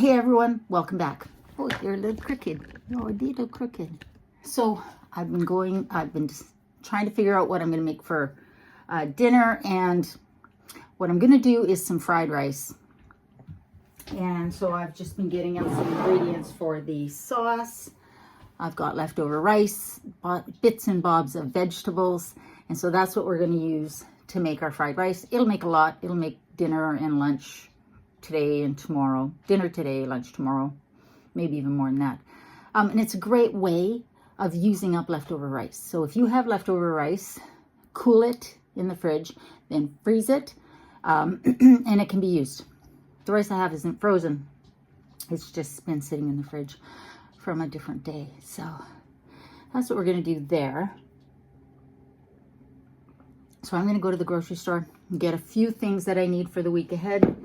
Hey everyone, welcome back. Oh, you're a little crooked. Oh, a little crooked. So I've been just trying to figure out what I'm going to make for dinner, and what I'm going to do is some fried rice. And so I've just been getting out some ingredients for the sauce. I've got leftover rice, bits and bobs of vegetables, and so that's what we're going to use to make our fried rice. It'll make a lot. It'll make dinner and lunch today and tomorrow. Dinner today, lunch tomorrow, maybe even more than that. And it's a great way of using up leftover rice. So if you have leftover rice, cool it in the fridge, then freeze it, and it can be used. The rice I have isn't frozen. It's just been sitting in the fridge from a different day. So that's what we're going to do there. So I'm going to go to the grocery store and get a few things that I need for the week ahead.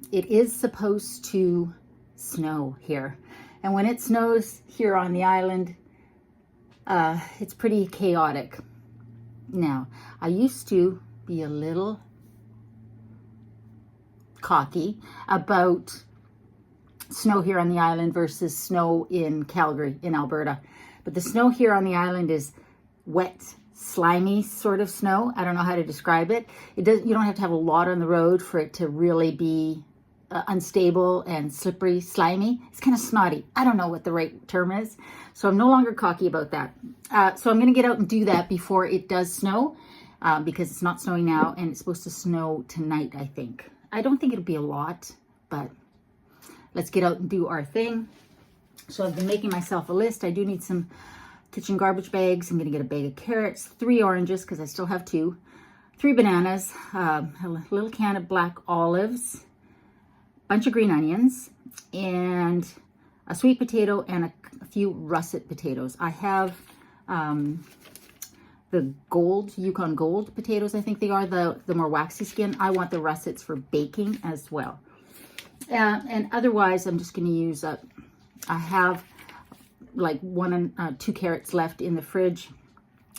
It is supposed to snow here. And when it snows here on the island, it's pretty chaotic. Now, I used to be a little cocky about snow here on the island versus snow in Calgary, in Alberta. But the snow here on the island is wet, slimy sort of snow. I don't know how to describe it. You don't have to have a lot on the road for it to really be unstable and slippery, slimy. It's kind of snotty. I don't know what the right term is. So I'm no longer cocky about that. So I'm going to get out and do that before it does snow, because it's not snowing now and it's supposed to snow tonight, I think. I don't think it'll be a lot, but let's get out and do our thing. So I've been making myself a list. I do need some kitchen garbage bags. I'm going to get a bag of carrots, 3 oranges because I still have 2, 3 bananas, a little can of black olives, bunch of green onions, and a sweet potato and a few russet potatoes. I have the Yukon Gold potatoes, I think they are, the more waxy skin. I want the russets for baking as well. And otherwise, I'm just going to use, I have like 1 and 2 carrots left in the fridge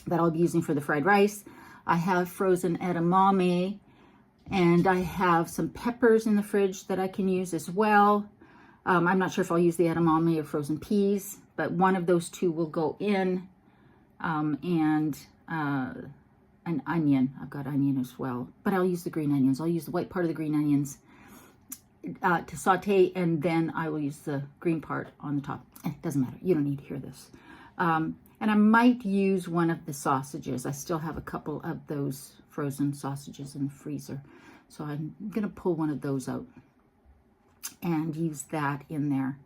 that I'll be using for the fried rice. I have frozen edamame, and I have some peppers in the fridge that I can use as well. I'm not sure if I'll use the edamame or frozen peas, but one of those 2 will go in. And an onion. I've got onion as well, but I'll use the green onions. I'll use the white part of the green onions to saute, and then I will use the green part on the top. It doesn't matter. You don't need to hear this. And I might use one of the sausages. I still have a couple of those frozen sausages in the freezer. So I'm going to pull one of those out and use that in there.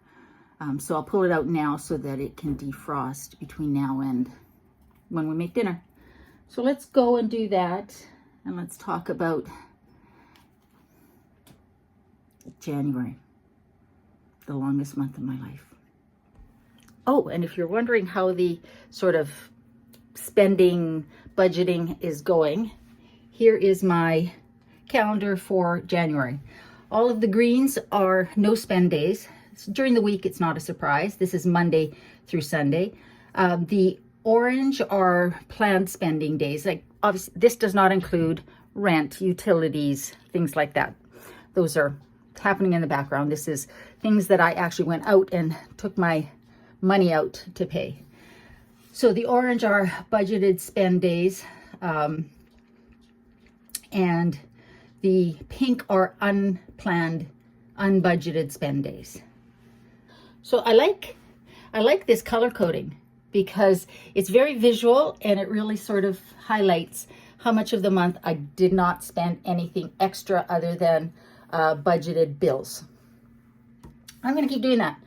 So I'll pull it out now so that it can defrost between now and when we make dinner. So let's go and do that, and let's talk about January, the longest month of my life. Oh, and if you're wondering how the sort of spending, budgeting is going, here is my calendar for January. All of the greens are no spend days. During the week, it's not a surprise. This is Monday through Sunday. The orange are planned spending days. Like, obviously, this does not include rent, utilities, things like that. Those are happening in the background. This is things that I actually went out and took my money out to pay. So the orange are budgeted spend days, and the pink are unplanned, unbudgeted spend days. So I like this color coding because it's very visual, and it really sort of highlights how much of the month I did not spend anything extra other than budgeted bills. I'm going to keep doing that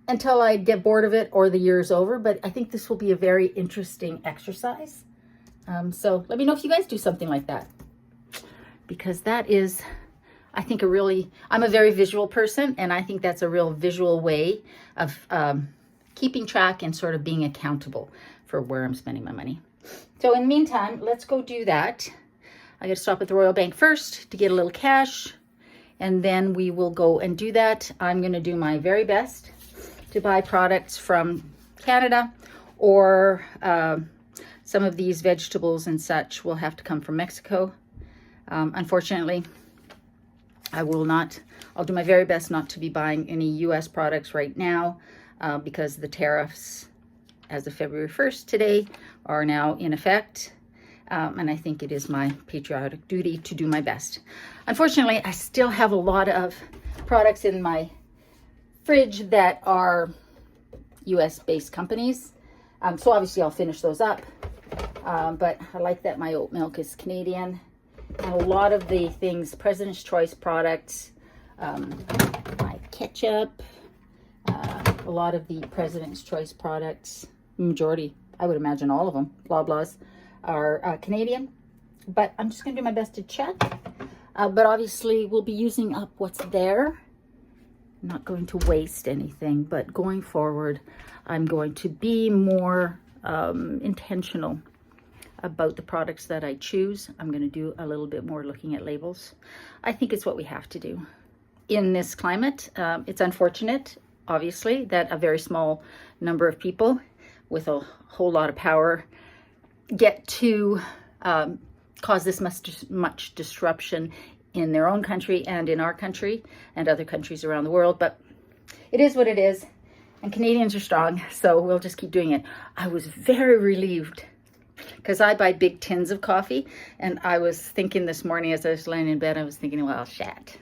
until I get bored of it or the year is over, but I think this will be a very interesting exercise. So let me know if you guys do something like that, because that is, I think, I'm a very visual person, and I think that's a real visual way of keeping track and sort of being accountable for where I'm spending my money. So in the meantime, let's go do that. I got to stop at the Royal Bank first to get a little cash, and then we will go and do that. I'm going to do my very best to buy products from Canada, or some of these vegetables and such will have to come from Mexico. Unfortunately, I'll do my very best not to be buying any US products right now because the tariffs as of February 1st today are now in effect. And I think it is my patriotic duty to do my best. Unfortunately, I still have a lot of products in my fridge that are US-based companies. So obviously I'll finish those up. But I like that my oat milk is Canadian. And a lot of the things, President's Choice products, my ketchup, a lot of the President's Choice products, majority, I would imagine all of them, Loblaws, are Canadian. But I'm just going to do my best to check. But obviously we'll be using up what's there. I'm not going to waste anything, but going forward, I'm going to be more intentional about the products that I choose. I'm going to do a little bit more looking at labels. I think it's what we have to do. In this climate, it's unfortunate, obviously, that a very small number of people with a whole lot of power get to cause this much disruption in their own country and in our country and other countries around the world. But it is what it is, and Canadians are strong, so we'll just keep doing it. I was very relieved because I buy big tins of coffee, and I was thinking this morning as I was laying in bed, I was thinking, well, shit.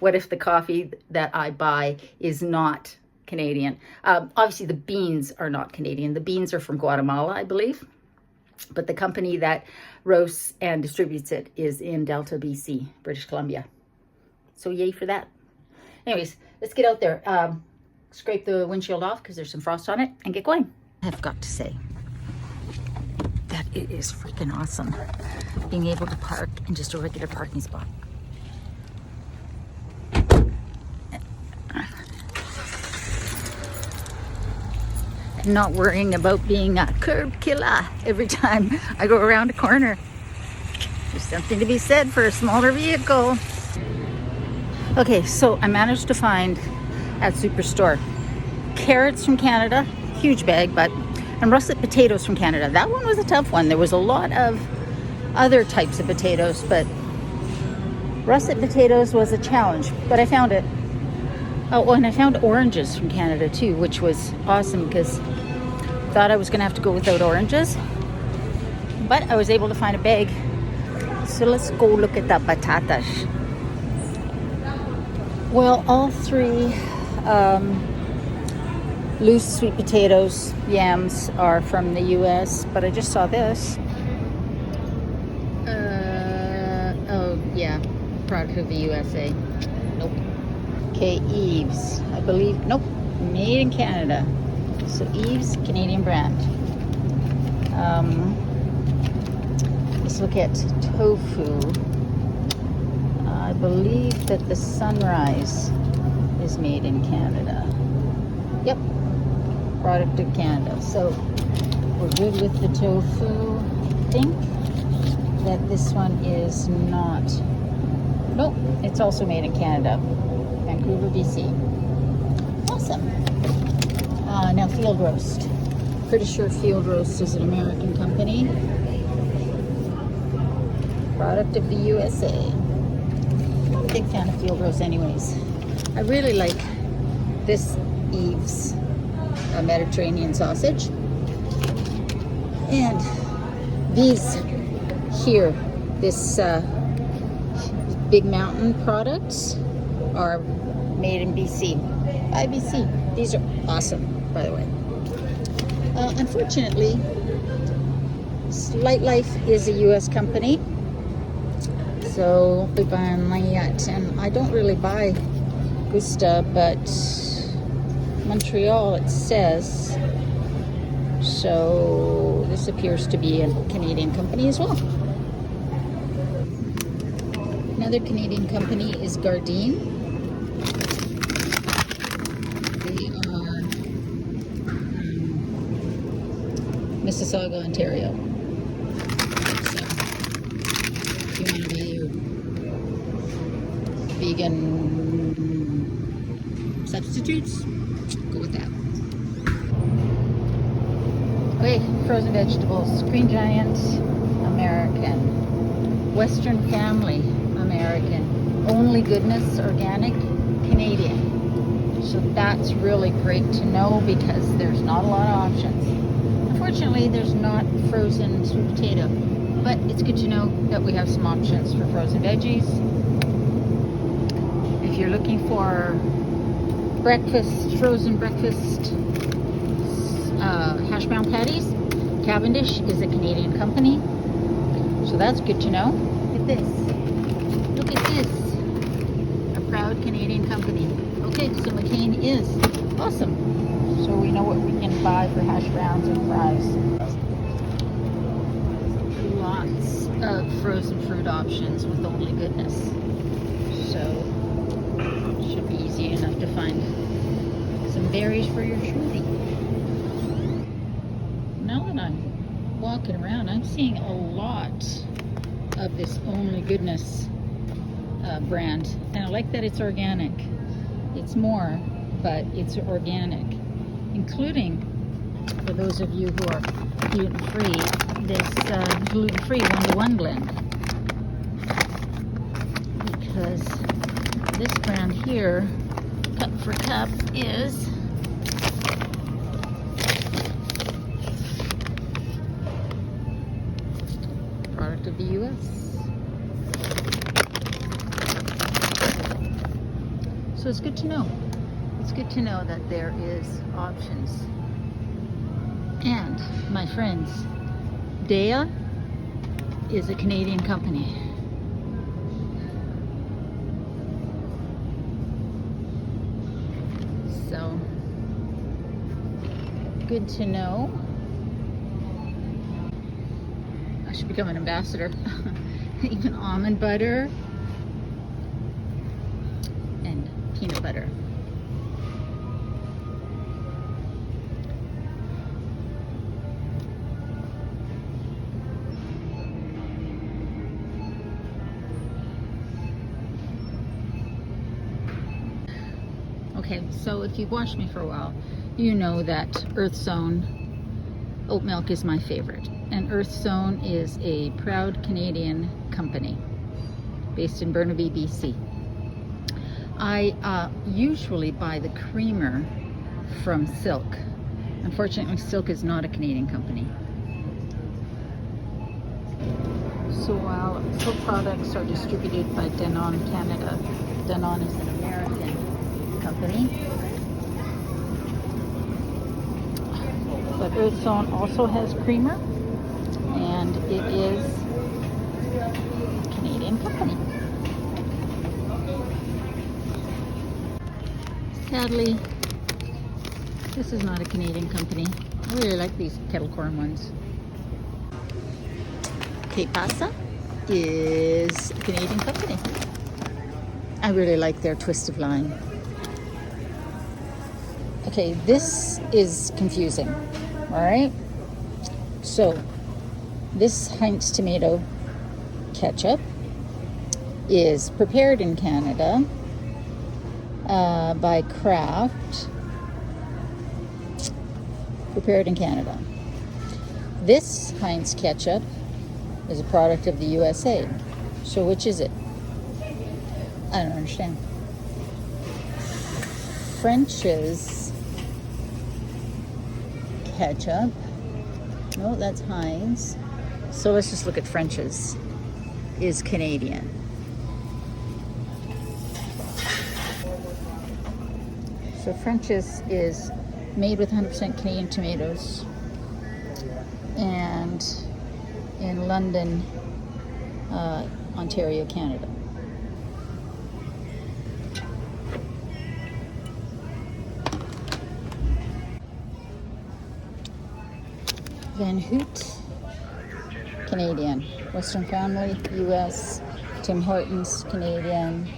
What if the coffee that I buy is not Canadian? Obviously, the beans are not Canadian. The beans are from Guatemala, I believe. But the company that roasts and distributes it is in Delta, BC, British Columbia. So yay for that. Anyways, let's get out there. Scrape the windshield off because there's some frost on it and get going. I've got to say that it is freaking awesome being able to park in just a regular parking spot. Not worrying about being a curb killer every time I go around a corner. There's something to be said for a smaller vehicle. Okay, so I managed to find at Superstore carrots from Canada, huge bag, and russet potatoes from Canada. That one was a tough one. There was a lot of other types of potatoes, but russet potatoes was a challenge, but I found it. Oh, and I found oranges from Canada too, which was awesome because I thought I was going to have to go without oranges. But I was able to find a bag. So let's go look at the batatas. Well, all three loose sweet potatoes, yams, are from the US, but I just saw this. Oh, yeah, product of the USA. Nope. Okay, Eve's, I believe, nope, made in Canada. So Eve's, Canadian brand. Let's look at tofu. I believe that the Sunrise is made in Canada. Yep, product of Canada. So we're good with the tofu. I think that this one is not. Nope, it's also made in Canada. Vancouver, BC. Awesome. Now Field Roast. Pretty sure Field Roast is an American company. Product of the USA. I'm a big fan of Field Roast anyways. I really like this Eve's Mediterranean sausage. And these here, this Big Mountain products are made in BC, by BC. These are awesome, by the way. Unfortunately, Light Life is a US company, so we buy online yet. And I don't really buy Gusta, but Montreal it says. So this appears to be a Canadian company as well. Another Canadian company is Gardein. They are Mississauga, Ontario. So if you want to buy your vegan substitutes, go with that. Okay, frozen vegetables. Green Giant, American. Western Family, American. Only Goodness Organic Canadian. So that's really great to know because there's not a lot of options. Unfortunately, there's not frozen sweet potato, but it's good to know that we have some options for frozen veggies. If you're looking for breakfast, frozen breakfast hash brown patties, Cavendish is a Canadian company, so that's good to know. Look at this. Look at this. A proud Canadian company. Okay, so McCain is awesome. So we know what we can buy for hash browns and fries. Lots of frozen fruit options with Only Goodness. So it should be easy enough to find some berries for your smoothie. Now that I'm walking around, I'm seeing a lot of this Only Goodness brand, and I like that it's organic. It's more, but it's organic, including, for those of you who are gluten-free, this gluten-free 1-to-1 blend, because this brand here, Cup for Cup, is product of the U.S. So it's good to know. It's good to know that there is options. And my friends, Dea is a Canadian company. So good to know. I should become an ambassador. Even almond butter and peanut butter. Okay, so if you've watched me for a while, you know that Earthzone oat milk is my favorite. And Earthzone is a proud Canadian company based in Burnaby, BC. I usually buy the creamer from Silk. Unfortunately, Silk is not a Canadian company. So while Silk products are distributed by Danone Canada, Danone is an American company. But Earthzone also has creamer, and it is a Canadian company. Sadly, this is not a Canadian company. I really like these kettle corn ones. Que Pasa is a Canadian company. I really like their twist of lime. Okay, this is confusing, all right? So, this Heinz tomato ketchup is prepared in Canada by Kraft, prepared in Canada. This Heinz ketchup is a product of the USA. So which is it? I don't understand. French's ketchup. No, that's Heinz. So let's just look at French's. Is Canadian. So French's is made with 100% Canadian tomatoes, and in London, Ontario, Canada. Van Hoot, Canadian. Western Family, US. Tim Hortons, Canadian.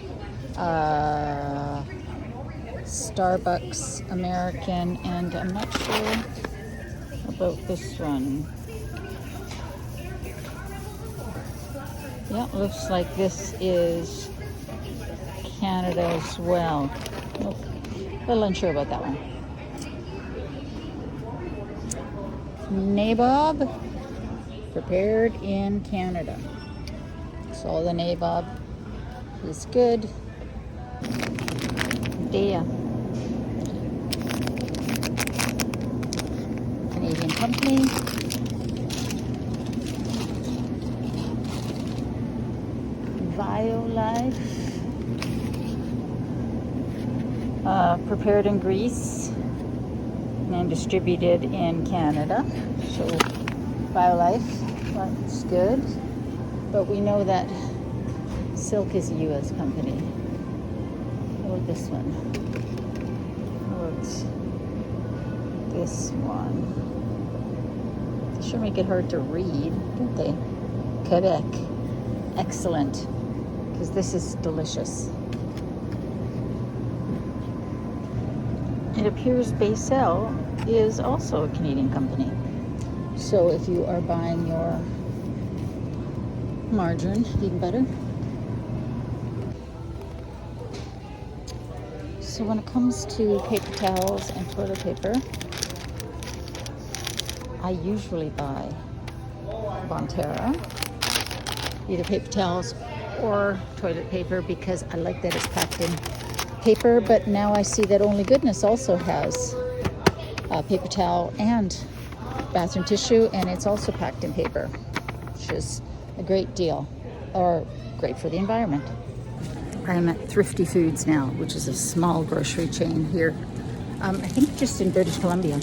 Starbucks, American, and I'm not sure about this one. Yeah, looks like this is Canada as well. Nope. A little unsure about that one. Nabob, prepared in Canada. So the Nabob is good. There. Canadian company. BioLife. Prepared in Greece and distributed in Canada. So BioLife, that's good. But we know that Silk is a U.S. company. How about this one? How about this one? They sure make it hard to read, don't they? Quebec. Excellent. Because this is delicious. It appears Basel is also a Canadian company. So if you are buying your margarine, even better. So when it comes to paper towels and toilet paper, I usually buy Bonterra, either paper towels or toilet paper, because I like that it's packed in paper. But now I see that Only Goodness also has paper towel and bathroom tissue, and it's also packed in paper, which is a great deal, or great for the environment. I am at Thrifty Foods now, which is a small grocery chain here. I think just in British Columbia.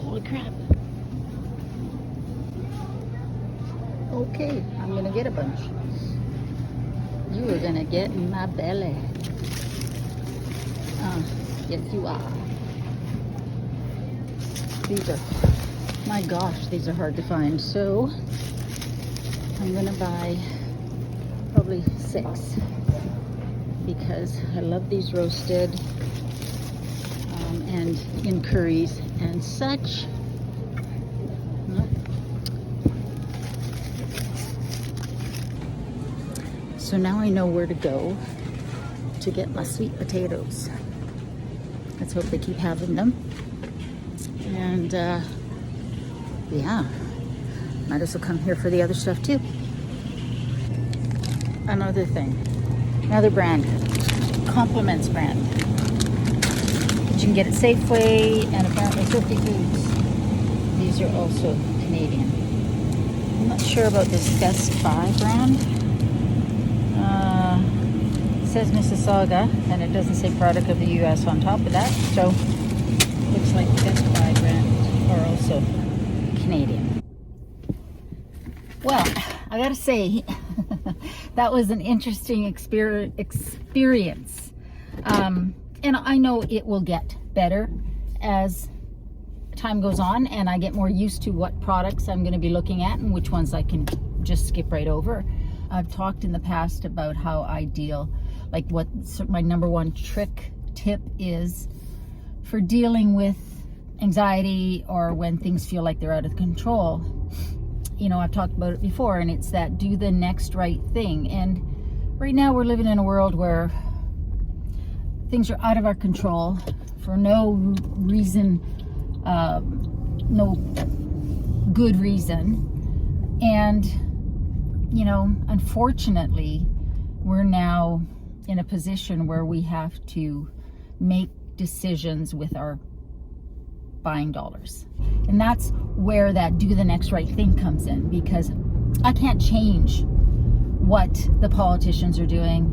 Holy crap. Okay, I'm gonna get a bunch. You are gonna get in my belly. Yes you are. These are, my gosh, these are hard to find. So I'm gonna buy probably 6 because I love these roasted and in curries and such. So now I know where to go to get my sweet potatoes. Let's hope they keep having them. And yeah, might as well come here for the other stuff too. Another thing, another brand, Compliments brand. You can get it Safeway and apparently Thrifty Foods. These are also Canadian. I'm not sure about this Best Buy brand. It says Mississauga, and it doesn't say product of the U.S. on top of that. So looks like the Best Buy brand are also Canadian. Well, I gotta say, that was an interesting experience. And I know it will get better as time goes on and I get more used to what products I'm going to be looking at and which ones I can just skip right over. I've talked in the past about how I deal, like what my number one tip is for dealing with anxiety or when things feel like they're out of control. You know, I've talked about it before, and it's that do the next right thing. And right now we're living in a world where things are out of our control for no reason, no good reason. And, you know, unfortunately, we're now in a position where we have to make decisions with our buying dollars. And that's where that do the next right thing comes in, because I can't change what the politicians are doing,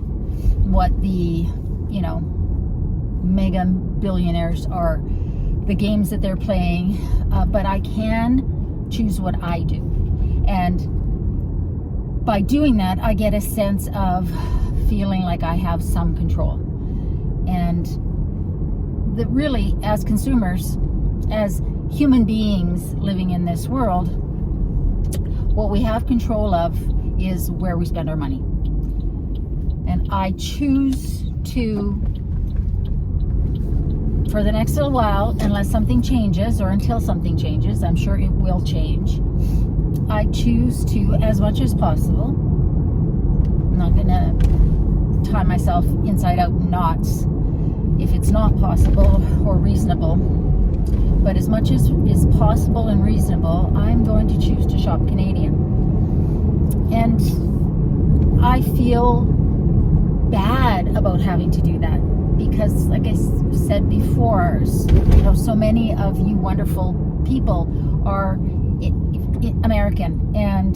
what the, you know, mega billionaires are, the games that they're playing, but I can choose what I do. And by doing that, I get a sense of feeling like I have some control. And that really, as consumers, as human beings living in this world, what we have control of is where we spend our money. And I choose to, for the next little while, unless something changes, or until something changes, I'm sure it will change, I choose to, as much as possible, I'm not going to tie myself inside out in knots if it's not possible or reasonable. But as much as is possible and reasonable, I'm going to choose to shop Canadian. And I feel bad about having to do that because, like I said before, so many of you wonderful people are American, and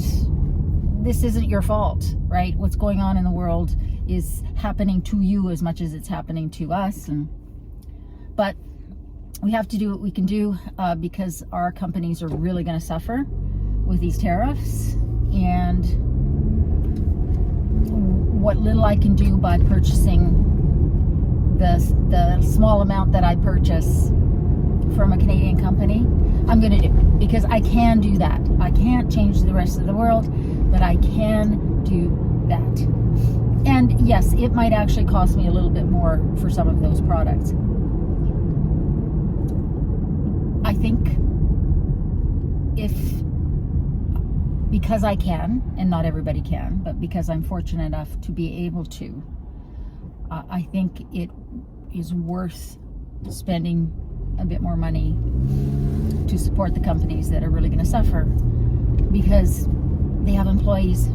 this isn't your fault, right? What's going on in the world is happening to you as much as it's happening to us, but we have to do what we can do because our companies are really going to suffer with these tariffs, and what little I can do by purchasing the small amount that I purchase from a Canadian company, I'm going to do, because I can do that. I can't change the rest of the world, but I can do that. And yes, it might actually cost me a little bit more for some of those products. I think because I can, and not everybody can, but because I'm fortunate enough to be able to, I think it is worth spending a bit more money to support the companies that are really going to suffer, because they have employees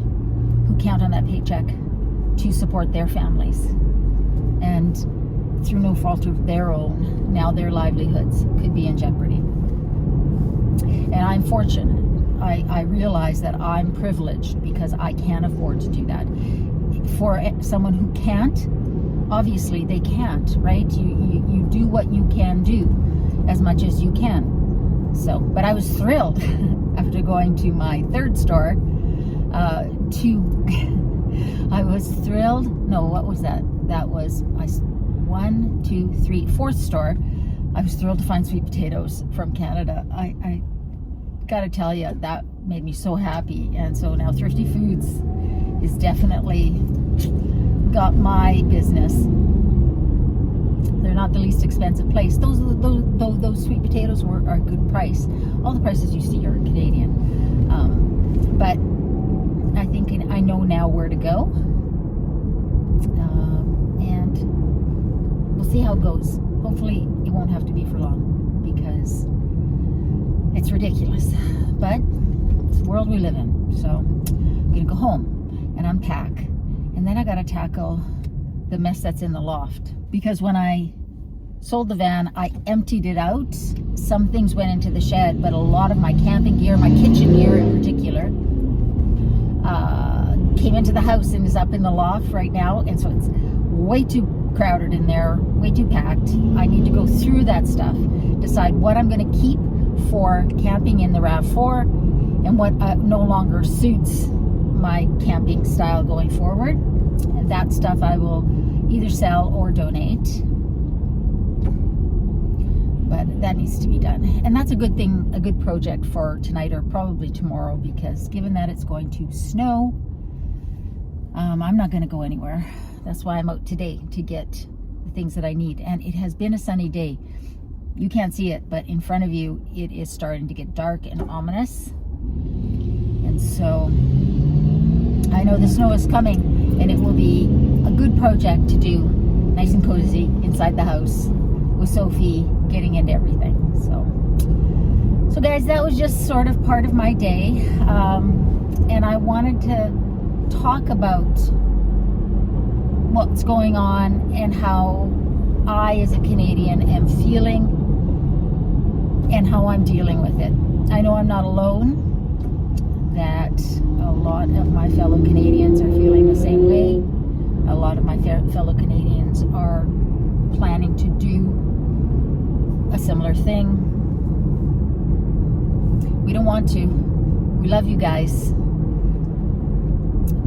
who count on that paycheck to support their families, and through no fault of their own, now their livelihoods could be in jeopardy. And I'm fortunate. I realize that I'm privileged because I can afford to do that. For someone who can't, obviously they can't, right? You do what you can do as much as you can. So, but I was thrilled after going to my third store I was thrilled. No, what was that? That was my 1, 2, 3, fourth store. I was thrilled to find sweet potatoes from Canada. I gotta tell you, that made me so happy. And so now Thrifty Foods is definitely got my business. They're not the least expensive place. Those sweet potatoes are a good price. All the prices you see are Canadian, but I think I know now where to go, and we'll see how it goes. Hopefully it won't have to be for long, because it's ridiculous, but it's the world we live in. So I'm gonna go home and unpack, and then I gotta tackle the mess that's in the loft, because when I sold the van, I emptied it out. Some things went into the shed, but a lot of my camping gear, my kitchen gear in particular, came into the house and is up in the loft right now, and so it's way too crowded in there, way too packed. I need to go through that stuff, decide what I'm going to keep for camping in the RAV4 and what no longer suits my camping style going forward. And that stuff I will either sell or donate, but that needs to be done. And that's a good thing, a good project for tonight or probably tomorrow, because given that it's going to snow, I'm not going to go anywhere. That's why I'm out today, to get the things that I need. And it has been a sunny day. You can't see it, but in front of you, it is starting to get dark and ominous. And so I know the snow is coming, and it will be a good project to do nice and cozy inside the house with Sophie getting into everything. So guys, that was just sort of part of my day. And I wanted to talk about what's going on and how I, as a Canadian, am feeling and how I'm dealing with it. I know I'm not alone, that a lot of my fellow Canadians are feeling the same way. A lot of my fellow Canadians are planning to do a similar thing. We don't want to. We love you guys.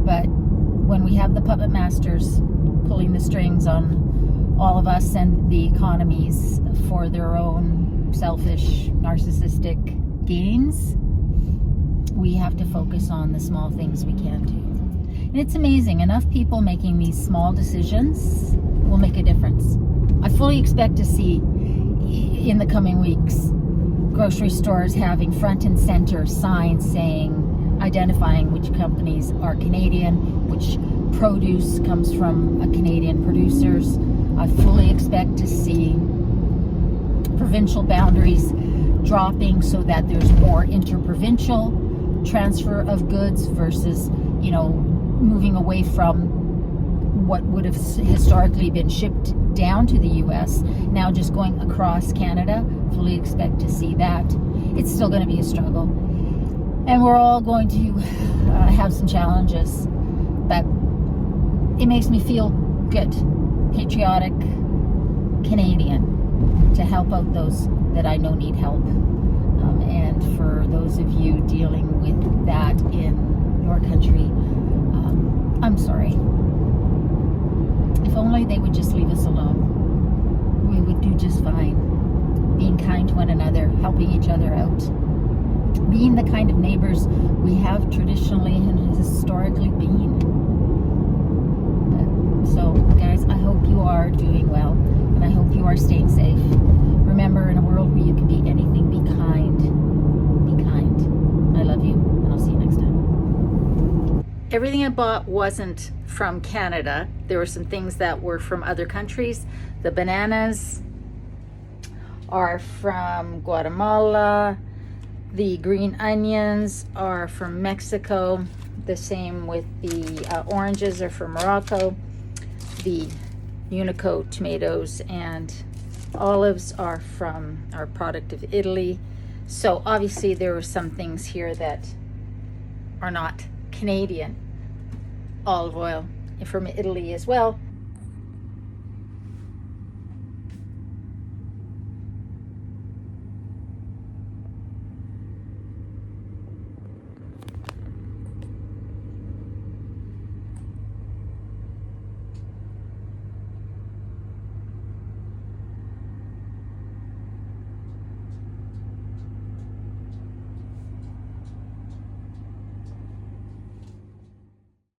But when we have the puppet masters pulling the strings on all of us and the economies for their own selfish, narcissistic gains, we have to focus on the small things we can do. And it's amazing, enough people making these small decisions will make a difference. I fully expect to see in the coming weeks grocery stores having front and center signs saying, identifying which companies are Canadian, which produce comes from Canadian producers. I fully expect to see provincial boundaries dropping so that there's more interprovincial transfer of goods versus you know, moving away from what would have historically been shipped down to the US, now just going across Canada. Fully expect to see that. It's still going to be a struggle. And we're all going to have some challenges. But it makes me feel good, patriotic Canadian, to help out those that I know need help. And for those of you dealing with that in your country, I'm sorry. If only they would just leave us alone, we would do just fine. Being kind to one another, helping each other out, being the kind of neighbors we have traditionally and historically been. So, guys, I hope you are doing well, and I hope you are staying safe. Remember, in a world where you can be anything, be kind. Be kind. I love you, and I'll see you next time. Everything I bought wasn't from Canada. There were some things that were from other countries. The bananas are from Guatemala. The green onions are from Mexico. The same with the oranges are from Morocco. The Unico tomatoes and olives are from our product of Italy. So obviously there were some things here that are not Canadian. Olive oil from Italy as well.